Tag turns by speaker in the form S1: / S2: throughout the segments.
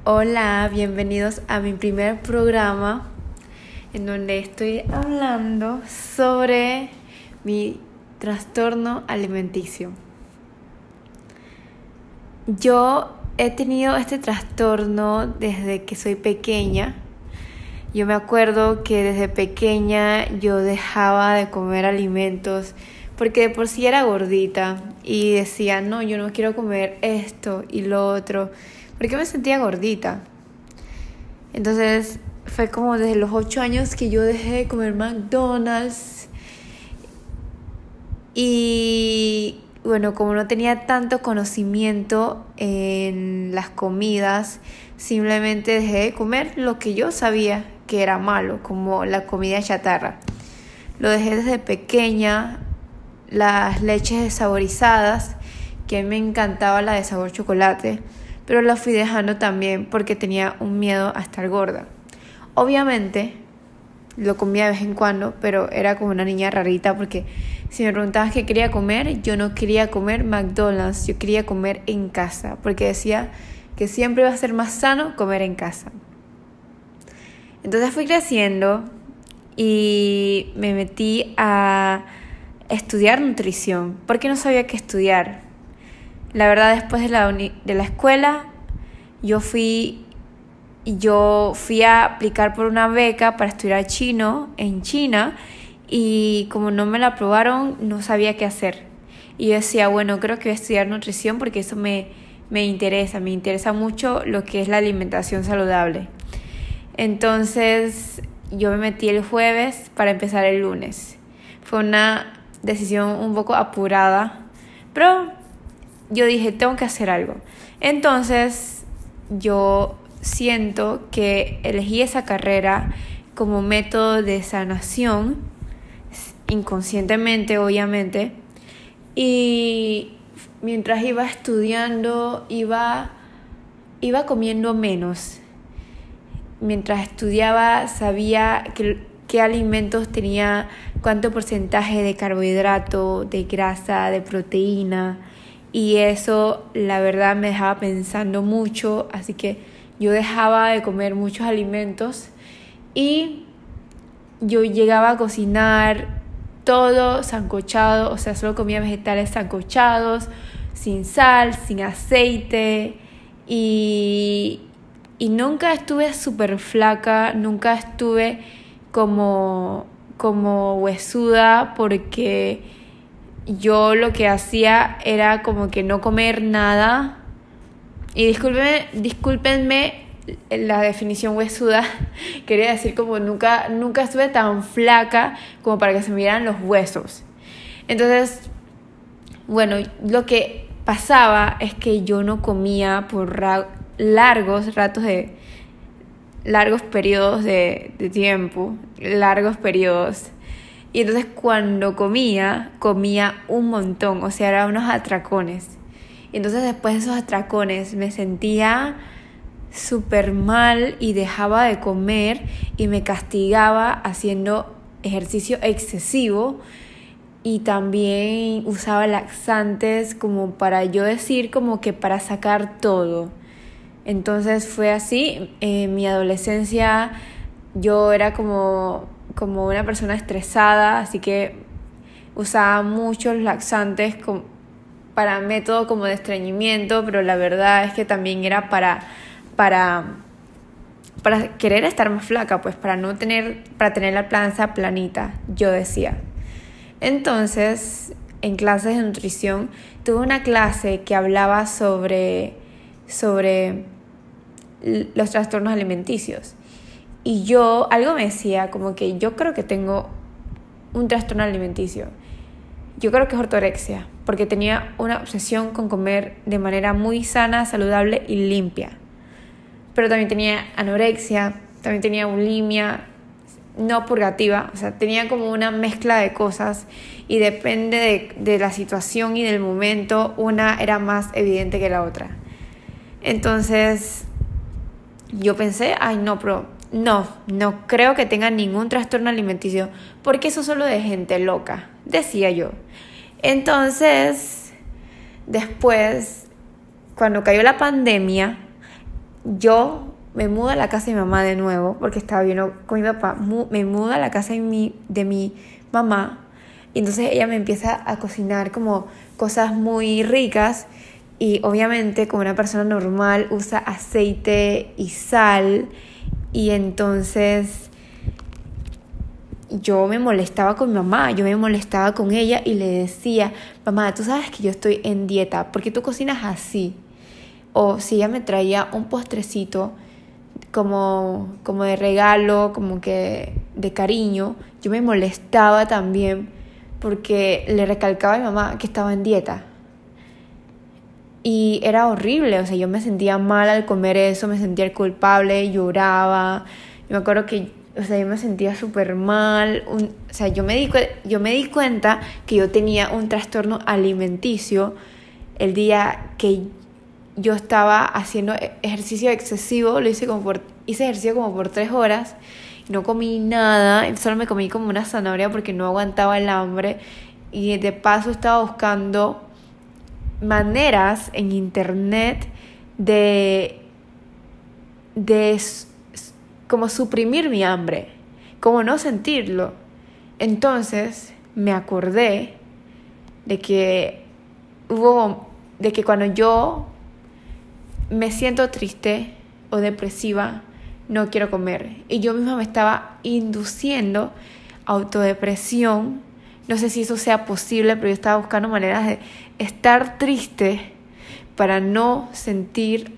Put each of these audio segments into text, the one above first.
S1: Hola, bienvenidos a mi primer programa en donde estoy hablando sobre mi trastorno alimenticio. Yo he tenido este trastorno desde que soy pequeña. Yo me acuerdo que desde pequeña yo dejaba de comer alimentos porque de por sí era gordita y decía, no, yo no quiero comer esto y lo otro, porque me sentía gordita. Entonces fue como desde los 8 años que yo dejé de comer McDonald's y bueno, como no tenía tanto conocimiento en las comidas, simplemente dejé de comer lo que yo sabía que era malo, como la comida chatarra. Lo dejé desde pequeña, las leches desaborizadas, que a mí me encantaba la de sabor chocolate, pero la fui dejando también porque tenía un miedo a estar gorda. Obviamente lo comía de vez en cuando, pero era como una niña rarita porque si me preguntabas qué quería comer, yo no quería comer McDonald's, yo quería comer en casa, porque decía que siempre iba a ser más sano comer en casa. Entonces fui creciendo y me metí a estudiar nutrición, porque no sabía qué estudiar. La verdad, después de la escuela, yo fui a aplicar por una beca para estudiar chino en China y como no me la aprobaron, no sabía qué hacer. Y yo decía, bueno, creo que voy a estudiar nutrición porque eso me interesa mucho lo que es la alimentación saludable. Entonces, yo me metí el jueves para empezar el lunes. Fue una decisión un poco apurada, pero yo dije, tengo que hacer algo. Entonces, yo siento que elegí esa carrera como método de sanación, inconscientemente, obviamente. Y mientras iba estudiando, iba comiendo menos. Mientras estudiaba, sabía qué alimentos tenía, cuánto porcentaje de carbohidrato, de grasa, de proteína. Y eso, la verdad, me dejaba pensando mucho. Así que yo dejaba de comer muchos alimentos y yo llegaba a cocinar todo sancochado. O sea, solo comía vegetales sancochados, sin sal, sin aceite. Y nunca estuve súper flaca, nunca estuve como huesuda porque yo lo que hacía era como que no comer nada. Y discúlpenme la definición huesuda. Quería decir como nunca estuve tan flaca como para que se me vieran los huesos. Entonces, bueno, lo que pasaba es que yo no comía por largos periodos de tiempo, largos periodos. Y entonces cuando comía un montón, o sea, eran unos atracones. Y entonces después de esos atracones me sentía súper mal y dejaba de comer y me castigaba haciendo ejercicio excesivo y también usaba laxantes como para yo decir como que para sacar todo. Entonces fue así. En mi adolescencia yo era como una persona estresada, así que usaba muchos laxantes para método como de estreñimiento, pero la verdad es que también era para querer estar más flaca, pues para tener la panza planita, yo decía. Entonces, en clases de nutrición, tuve una clase que hablaba sobre los trastornos alimenticios. Y algo me decía como que yo creo que tengo un trastorno alimenticio. Yo creo que es ortorexia, porque tenía una obsesión con comer de manera muy sana, saludable y limpia. Pero también tenía anorexia, también tenía bulimia, no purgativa, o sea, tenía como una mezcla de cosas y depende de la situación y del momento, una era más evidente que la otra. Entonces, yo pensé, no creo que tenga ningún trastorno alimenticio, porque eso es solo de gente loca, decía yo. Entonces, después, cuando cayó la pandemia, yo me mudo a la casa de mi mamá de nuevo, porque estaba viviendo con mi papá, me mudo a la casa de mi mamá, y entonces ella me empieza a cocinar como cosas muy ricas, y obviamente como una persona normal usa aceite y sal, y entonces yo me molestaba con mi mamá, yo me molestaba con ella y le decía, mamá, tú sabes que yo estoy en dieta, ¿por qué tú cocinas así? O si ella me traía un postrecito como de regalo, como que de cariño, yo me molestaba también porque le recalcaba a mi mamá que estaba en dieta. Y era horrible, o sea, yo me sentía mal al comer eso, me sentía culpable, lloraba. Yo me acuerdo que, o sea, yo me sentía súper mal. O sea, yo me di cuenta que yo tenía un trastorno alimenticio el día que yo estaba haciendo ejercicio excesivo. Hice ejercicio como por 3 horas. No comí nada, solo me comí como una zanahoria porque no aguantaba el hambre. Y de paso estaba buscando maneras en internet de como suprimir mi hambre, como no sentirlo. Entonces me acordé de que cuando yo me siento triste o depresiva, no quiero comer. Y yo misma me estaba induciendo autodepresión. No sé si eso sea posible, pero yo estaba buscando maneras de estar triste para no sentir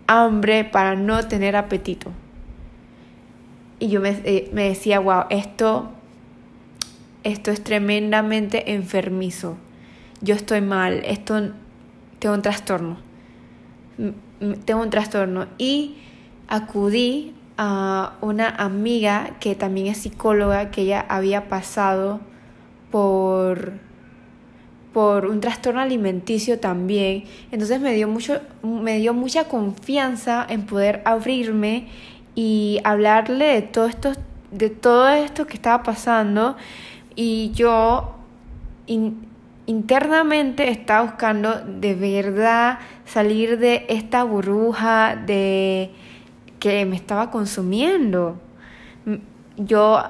S1: hambre, para no tener apetito. Y yo me decía, wow, esto es tremendamente enfermizo. Yo estoy mal, tengo un trastorno. Y acudí a una amiga que también es psicóloga, que ella había pasado por un trastorno alimenticio también. Entonces me dio mucha confianza en poder abrirme y hablarle de todo esto que estaba pasando. Y yo internamente estaba buscando de verdad salir de esta burbuja de que me estaba consumiendo. Yo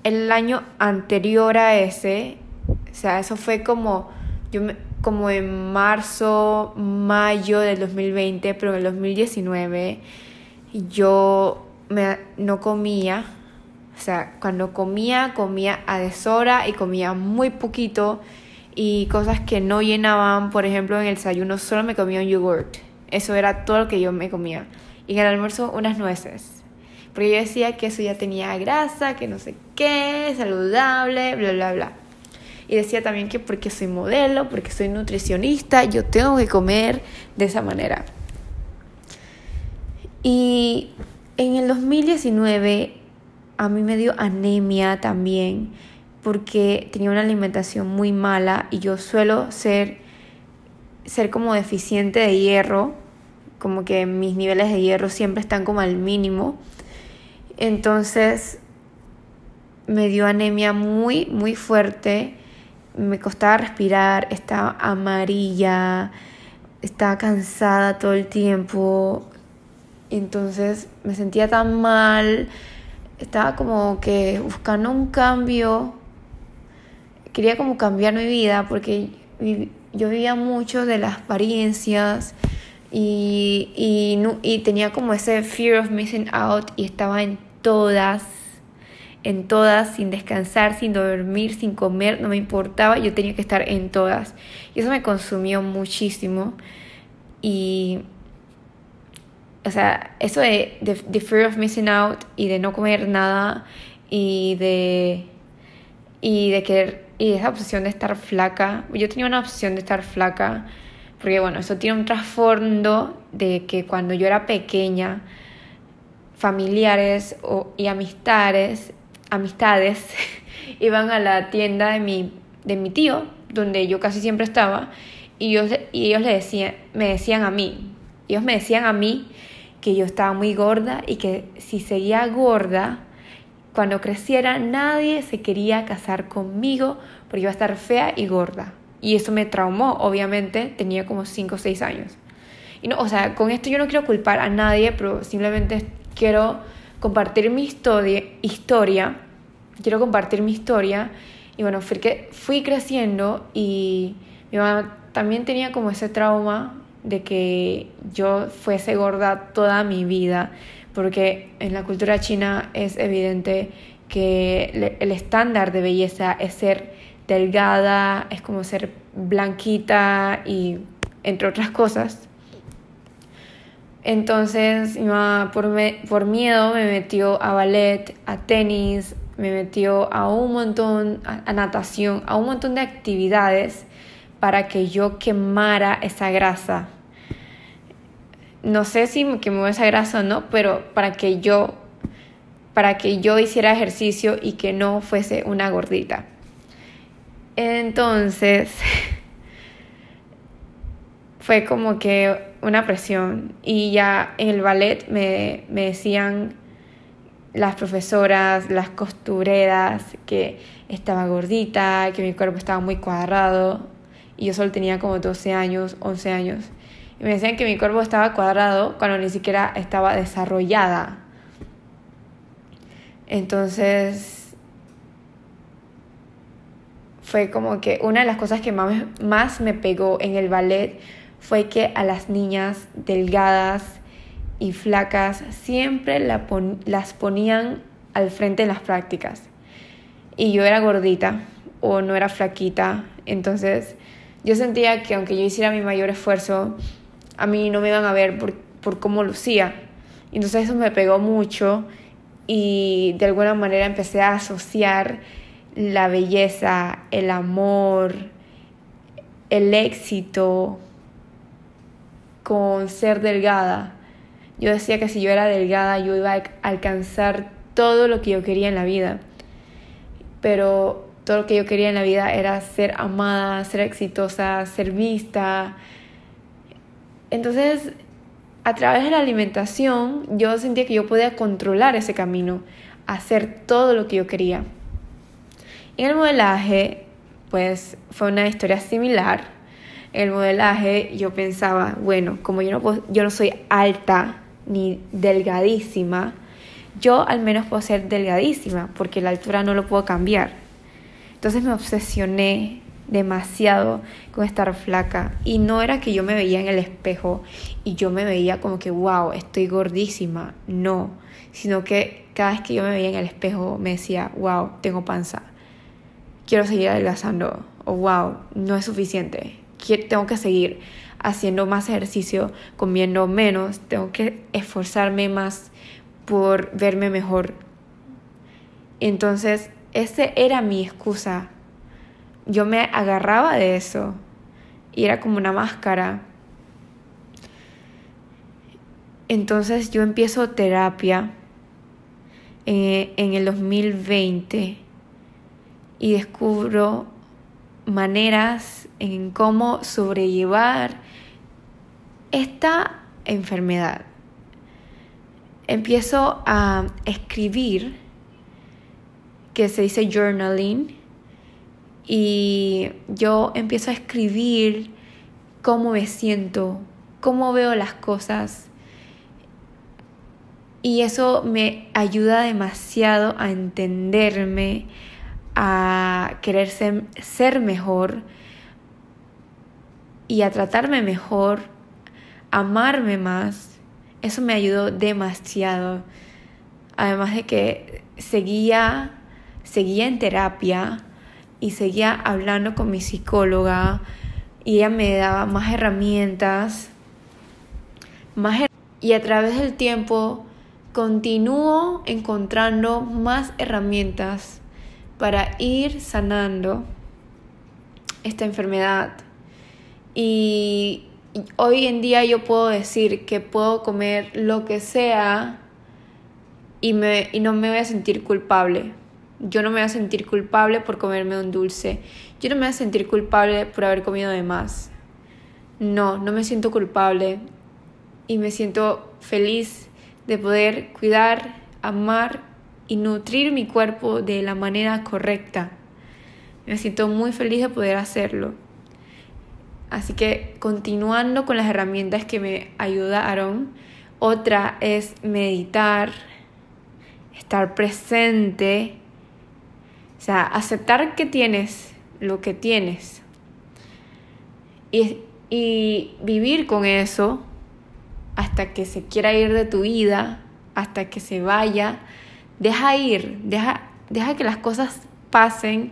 S1: el año anterior a ese, o sea, eso fue como en marzo, mayo del 2020, pero en el 2019 yo no comía. O sea, cuando comía a deshora y comía muy poquito y cosas que no llenaban. Por ejemplo, en el desayuno solo me comía un yogurt. Eso era todo lo que yo me comía. Y en el almuerzo unas nueces. Porque yo decía que eso ya tenía grasa, que no sé qué, saludable, bla, bla, bla. Y decía también que porque soy modelo, porque soy nutricionista, yo tengo que comer de esa manera. Y en el 2019 a mí me dio anemia también, porque tenía una alimentación muy mala y yo suelo ser como deficiente de hierro, como que mis niveles de hierro siempre están como al mínimo. Entonces me dio anemia muy, muy fuerte, me costaba respirar, estaba amarilla, estaba cansada todo el tiempo. Entonces me sentía tan mal, estaba como que buscando un cambio, quería como cambiar mi vida porque yo vivía mucho de las apariencias y tenía como ese fear of missing out y estaba en todas, sin descansar, sin dormir, sin comer, no me importaba, yo tenía que estar en todas. Y eso me consumió muchísimo. Y, o sea, eso de fear of missing out y de no comer nada y de esa obsesión de estar flaca. Yo tenía una obsesión de estar flaca porque, bueno, eso tiene un trasfondo de que cuando yo era pequeña, familiares y amistades iban a la tienda de mi tío, donde yo casi siempre estaba, y ellos me decían a mí que yo estaba muy gorda y que si seguía gorda, cuando creciera nadie se quería casar conmigo porque iba a estar fea y gorda. Y eso me traumó, obviamente, tenía como 5 o 6 años. Y no, o sea, con esto yo no quiero culpar a nadie, pero simplemente quiero compartir mi historia. Quiero compartir mi historia. Y bueno, fui creciendo y mi mamá también tenía como ese trauma de que yo fuese gorda toda mi vida, porque en la cultura china es evidente que el estándar de belleza es ser delgada, es como ser blanquita y entre otras cosas. Entonces mi mamá por miedo me metió a ballet, a tenis, me metió a un montón, a natación, a un montón de actividades para que yo quemara esa grasa. No sé si me quemó esa grasa o no, pero para que yo hiciera ejercicio y que no fuese una gordita. Entonces fue como que una presión, y ya en el ballet me decían las profesoras, las costureras, que estaba gordita, que mi cuerpo estaba muy cuadrado, y yo solo tenía como 12 años, 11 años, y me decían que mi cuerpo estaba cuadrado cuando ni siquiera estaba desarrollada. Entonces fue como que una de las cosas que más me pegó en el ballet fue que a las niñas delgadas y flacas siempre las ponían al frente en las prácticas. Y yo era gordita o no era flaquita. Entonces yo sentía que aunque yo hiciera mi mayor esfuerzo, a mí no me iban a ver por cómo lucía. Entonces eso me pegó mucho y de alguna manera empecé a asociar la belleza, el amor, el éxito con ser delgada. Yo decía que si yo era delgada yo iba a alcanzar todo lo que yo quería en la vida. Pero todo lo que yo quería en la vida era ser amada, ser exitosa, ser vista. Entonces, a través de la alimentación, yo sentía que yo podía controlar ese camino, hacer todo lo que yo quería. En el modelaje, pues, fue una historia similar. En el modelaje yo pensaba, bueno, como yo no soy alta ni delgadísima, yo al menos puedo ser delgadísima, porque la altura no lo puedo cambiar. Entonces me obsesioné demasiado con estar flaca, y no era que yo me veía en el espejo y yo me veía como que wow, estoy gordísima, no, sino que cada vez que yo me veía en el espejo me decía wow, tengo panza, quiero seguir adelgazando, o wow, no es suficiente, tengo que seguir haciendo más ejercicio, comiendo menos, tengo que esforzarme más por verme mejor. Entonces esa era mi excusa. Yo me agarraba de eso y era como una máscara. Entonces yo empiezo terapia en el 2020 y descubro maneras en cómo sobrellevar esta enfermedad. Empiezo a escribir, que se dice journaling, y yo empiezo a escribir cómo me siento, cómo veo las cosas, y eso me ayuda demasiado a entenderme, a querer ser mejor y a tratarme mejor, amarme más. Eso me ayudó demasiado. Además de que seguía en terapia y seguía hablando con mi psicóloga, y ella me daba más herramientas, y a través del tiempo continúo encontrando más herramientas para ir sanando esta enfermedad. Y hoy en día yo puedo decir que puedo comer lo que sea y no me voy a sentir culpable. Yo no me voy a sentir culpable por comerme un dulce. Yo no me voy a sentir culpable por haber comido de más. No me siento culpable. Y me siento feliz de poder cuidar, amar y nutrir mi cuerpo de la manera correcta. Me siento muy feliz de poder hacerlo. Así que continuando con las herramientas que me ayudaron, otra es meditar, estar presente, o sea, aceptar que tienes lo que tienes y vivir con eso hasta que se quiera ir de tu vida, hasta que se vaya. Deja ir, deja que las cosas pasen,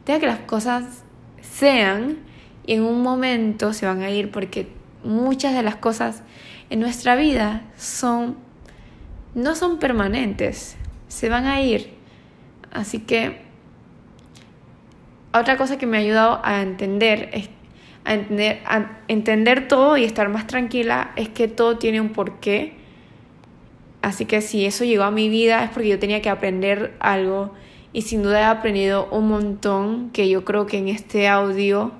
S1: deja que las cosas sean y en un momento se van a ir, porque muchas de las cosas en nuestra vida no son permanentes, se van a ir. Así que otra cosa que me ha ayudado a entender todo y estar más tranquila es que todo tiene un porqué. Así que si eso llegó a mi vida es porque yo tenía que aprender algo, y sin duda he aprendido un montón que yo creo que en este audio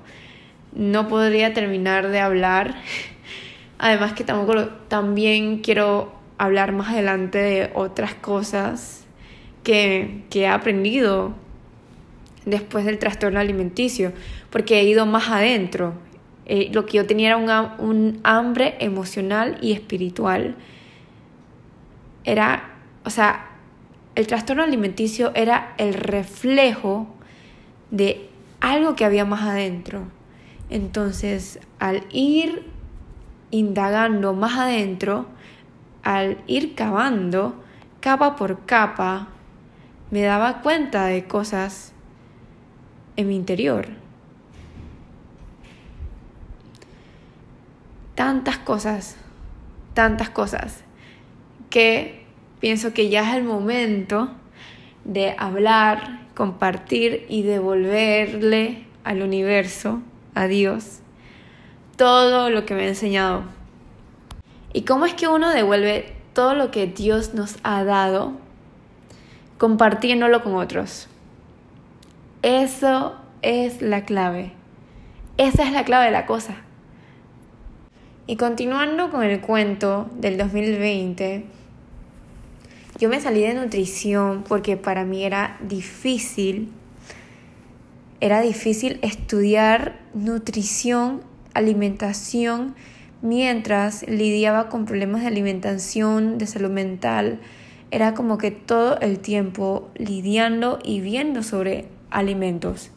S1: no podría terminar de hablar. Además que también quiero hablar más adelante de otras cosas que he aprendido después del trastorno alimenticio, porque he ido más adentro. Lo que yo tenía era un hambre emocional y espiritual. El trastorno alimenticio era el reflejo de algo que había más adentro. Entonces, al ir indagando más adentro, al ir cavando capa por capa, me daba cuenta de cosas en mi interior. Tantas cosas, que pienso que ya es el momento de hablar, compartir y devolverle al universo, a Dios, todo lo que me ha enseñado. ¿Y cómo es que uno devuelve todo lo que Dios nos ha dado? Compartiéndolo con otros. Eso es la clave. Esa es la clave de la cosa. Y continuando con el cuento del 2020, yo me salí de nutrición porque para mí era difícil estudiar nutrición, alimentación, mientras lidiaba con problemas de alimentación, de salud mental. Era como que todo el tiempo lidiando y viendo sobre alimentos.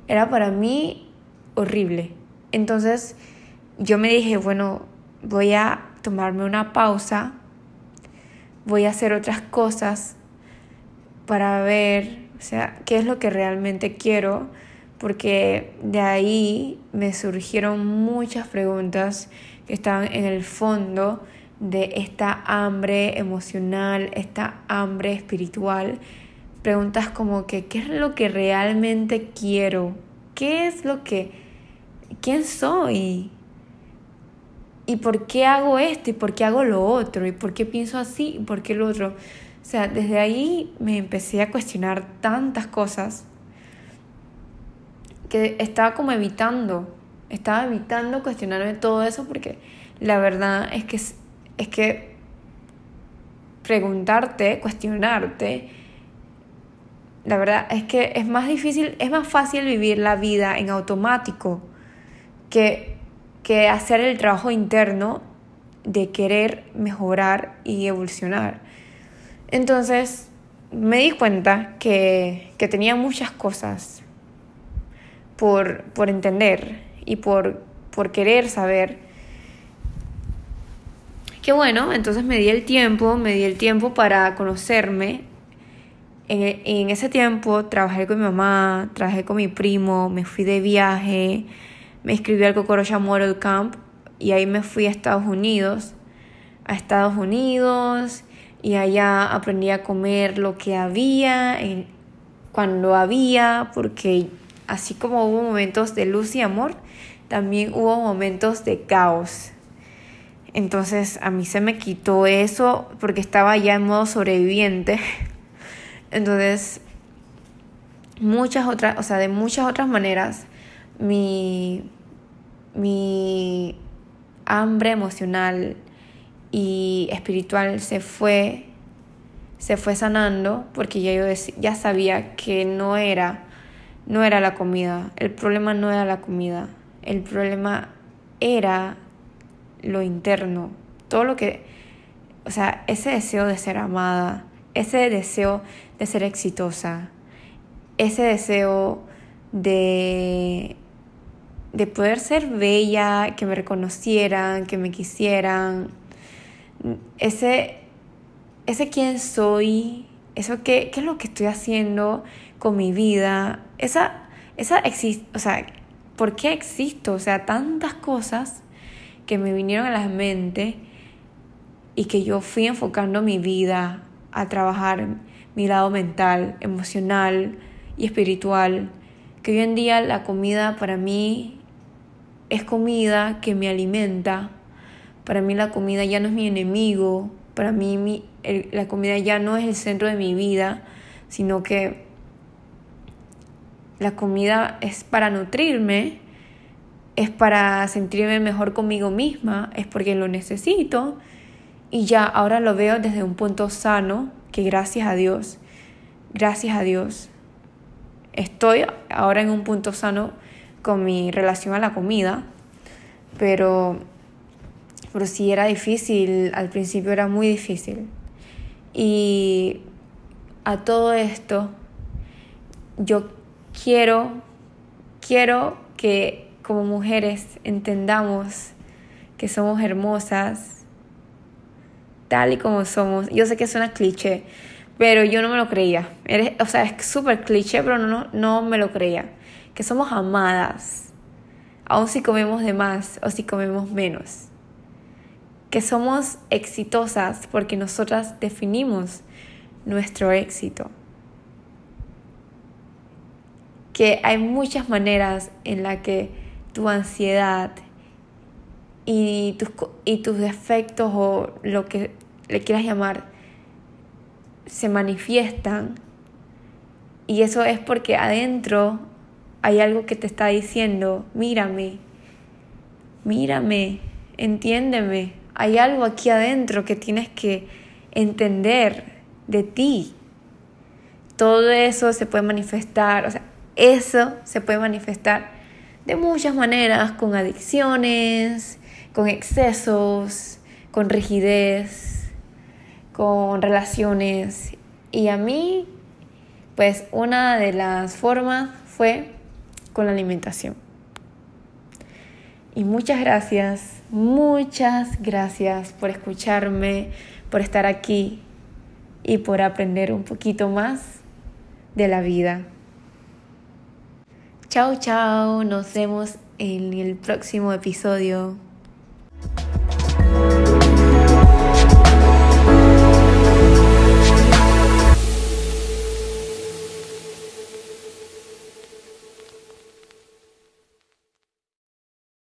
S1: Era para mí horrible. Entonces yo me dije, bueno, voy a tomarme una pausa, voy a hacer otras cosas para ver, qué es lo que realmente quiero, porque de ahí me surgieron muchas preguntas que estaban en el fondo de esta hambre emocional, esta hambre espiritual. Preguntas como que, ¿qué es lo que realmente quiero? ¿Quién soy? ¿Y por qué hago esto? ¿Y por qué hago lo otro? ¿Y por qué pienso así? ¿Y por qué lo otro? Desde ahí me empecé a cuestionar tantas cosas que estaba evitando cuestionarme todo eso, porque la verdad es que preguntarte, cuestionarte, la verdad es que es más fácil vivir la vida en automático que hacer el trabajo interno de querer mejorar y evolucionar. Entonces me di cuenta que tenía muchas cosas por entender y por querer saber. Que bueno, entonces me di el tiempo para conocerme. En ese tiempo trabajé con mi mamá, trabajé con mi primo, me fui de viaje, me inscribí al Cocorocha Model Camp y ahí me fui a Estados Unidos, y allá aprendí a comer lo que había, cuando había, porque así como hubo momentos de luz y amor, también hubo momentos de caos. Entonces a mí se me quitó eso porque estaba ya en modo sobreviviente. Entonces, de muchas otras maneras, mi hambre emocional y espiritual se fue sanando, porque ya sabía que no era la comida. El problema no era la comida. El problema era lo interno, todo lo que, o sea, ese deseo de ser amada, ese deseo de ser exitosa, ese deseo de poder ser bella, que me reconocieran, que me quisieran, ese quién soy, eso qué es lo que estoy haciendo con mi vida, o sea, ¿por qué existo? O sea, tantas cosas que me vinieron a la mente y que yo fui enfocando mi vida a trabajar mi lado mental, emocional y espiritual, que hoy en día la comida para mí es comida que me alimenta. Para mí la comida ya no es mi enemigo, para mí la comida ya no es el centro de mi vida, sino que la comida es para nutrirme, es para sentirme mejor conmigo misma, es porque lo necesito y ya ahora lo veo desde un punto sano, que gracias a Dios, estoy ahora en un punto sano con mi relación a la comida, pero sí era difícil, al principio era muy difícil. Y a todo esto, yo quiero que como mujeres entendamos que somos hermosas, tal y como somos. Yo sé que suena cliché, pero yo no me lo creía. O sea, es súper cliché, pero no me lo creía. Que somos amadas, aun si comemos de más o si comemos menos. Que somos exitosas porque nosotras definimos nuestro éxito. Que hay muchas maneras en las que tu ansiedad y tus defectos o lo que le quieras llamar se manifiestan, y eso es porque adentro hay algo que te está diciendo: mírame, entiéndeme, hay algo aquí adentro que tienes que entender de ti. Todo eso se puede manifestar, o sea, eso se puede manifestar de muchas maneras, con adicciones, con excesos, con rigidez, con relaciones. Y a mí, pues una de las formas fue con la alimentación. Y muchas gracias por escucharme, por estar aquí y por aprender un poquito más de la vida. Chao, nos vemos en el próximo episodio.